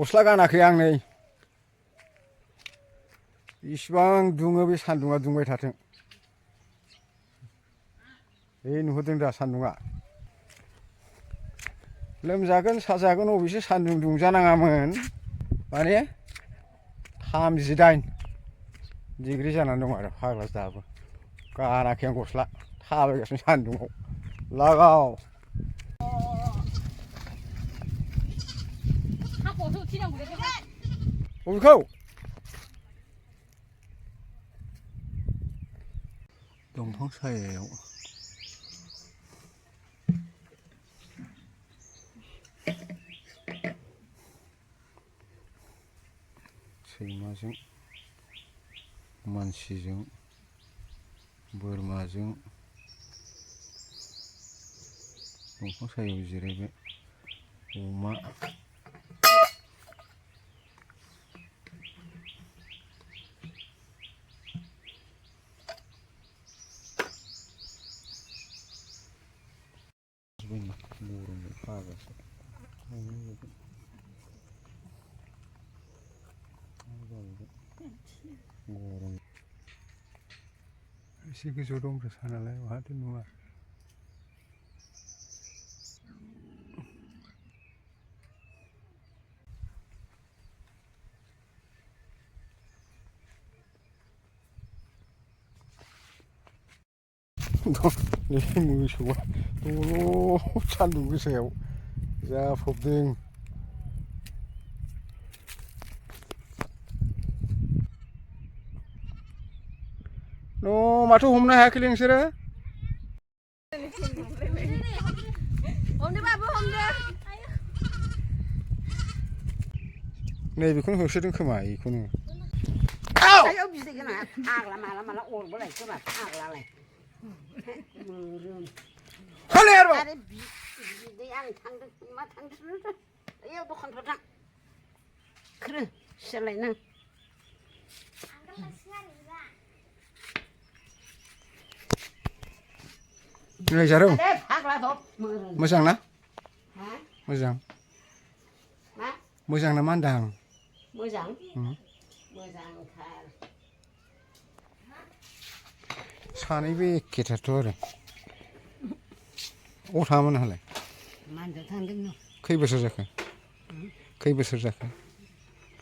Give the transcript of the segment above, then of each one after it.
गस्ला गानाखै आं नै इसिबां दुङो बे सान्दुङा दुंबाय थाथों बे नुहुरदों दा सान्दुङा लोमजागोन साजागोन अबेसो सान्दुं दुंजानाङामोन माने 38 डिग्री जानानै दं आरो फाग्लासो दाबो गानाखै आं गस्ला थाबायगासिनो सान्दुङाव लागाव बबेखौ दंफां सायायाव सैमाजों मानसिजों बोरमाजों दंफां सायायाव जिरायबाय अमा गरमजों फागासो गरम एसे गोजौ दंब्रा नालाय माथो नुवा मोसौआ दल' सान्दुं गोसायाव जाफबदों माथो हमनो हायाखैलै नोंसोरो नै बेखौनो होसोदों खोमा बेखौनो नै जारौ मोजां ना मोजां मोजां ना मा होनदां मोजां मोजांथार सानैबो एखेथारथ' आरो अबाव थाङामोन नोंहालाय मानसियाव थांदोंनो खै बोसोर जाखो खै बोसोर जाखो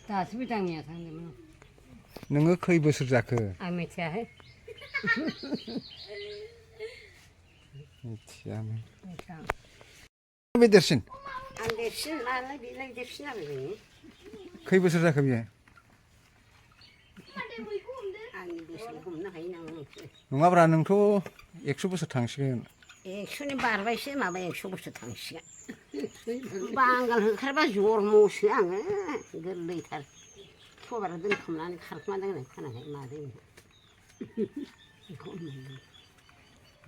दासो मोजांनिया थांदोंमोन नोङो खै बोसोर जाखो आं मिथियाहाय मिथियानो बे देरसिन आं देरसिन नालाय बेलाय देरसिन आरो जोंनि खै बोसोर जाखो बियो आंनि बोसोरखौ हमनो हायो नामा नोंसोर नङाब्रा नोंथ' 100 बोसोर थांसिगोन 100नि बारबायसो माबा 100 बोसोर थांसिगोन बांगाल होखारबा जरमसो आङो गोरलैथार सबारा दोनखुमनानै खारखुमादों होननाय खोनायाखै मादै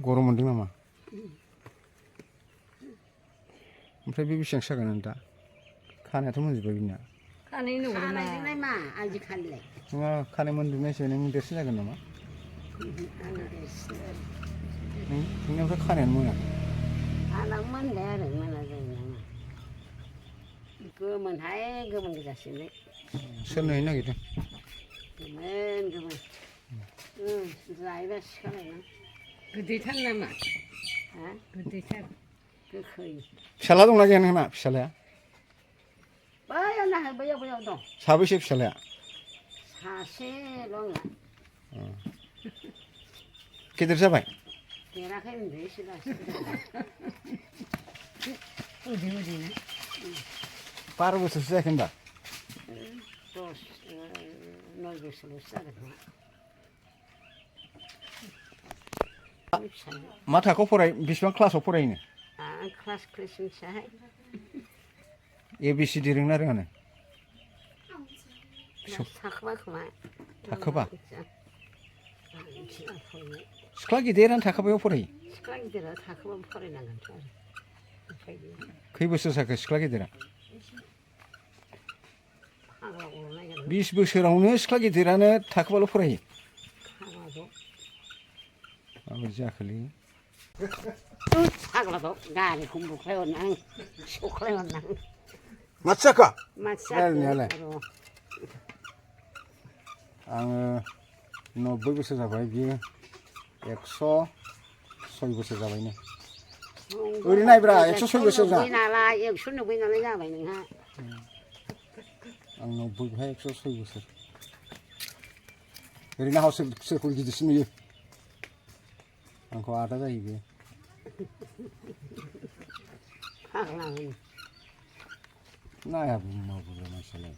गरम मोनदों नामा ओमफ्राय बे बेसेबांसो जागोन दा खानायाथ' मोनजोब्बाय बिनिया खानाय नंगौलाय मा आजिखालिलाय नङा खानाय मोनजोबनायसो नों देरसिन जागोन नामा नोंनियावथ' खानायानो मोनाखै आंना मोनबाय आरो मोना जायो नामा गोमोनहाय गोमोन गोजासिनलै सोरनो हैनो नागिरदों गोमोन जायोबा सिखालायना गोदैथार नामा गोदैथार गोखै फिसाला दंना गैया नोंना फिसालाया बैयाव नाहै बैयाव दं साबैसे फिसालाया सासेल' आंना गेदेर जाबाय देराखै उन्दैसो दासो उन्दैनो 12 बोसोरसो जायाखै होनबा 9 बोसोरल'सो जादों खोमा मा थाखोआव फराय बेसेबां क्लासाव फरायनो आं क्लास क्लासनिसोहाय ABCD रोंना रोङानो थाखोबा खोमा थाखोबा सिख्ला गिदिरानो थाखोबायाव फरायो सिख्ला गिदिरा थाखोबाबो फरायनांगोनथ' आरो खै बोसोर जाखो सिख्ला गिदिरा 20 बोसोरावनो सिख्ला गिदिरानो थाखोबाल' फरायो माबायदि जाखोलै फाग्लाखौ गारिखौ बुख्लायहरनां सख्लायहरनां माथो जाखो माथो रायलायनायालाय जाखो र' आङो 90 बोसोर जाबाय बियो 106 बोसोर जाबायनो ओरैनो नायब्रा 106 बोसोर जा 190 नालाय 190 नालाय जाबाय नोंहा आं 90 बेहाय 106 बोसोर ओरैनो हाव सोरखौ गिदिरसिन नुयो आंखौ आदा जायो बियो फाग्ला नायाबो मावबोबाय मानसियालाय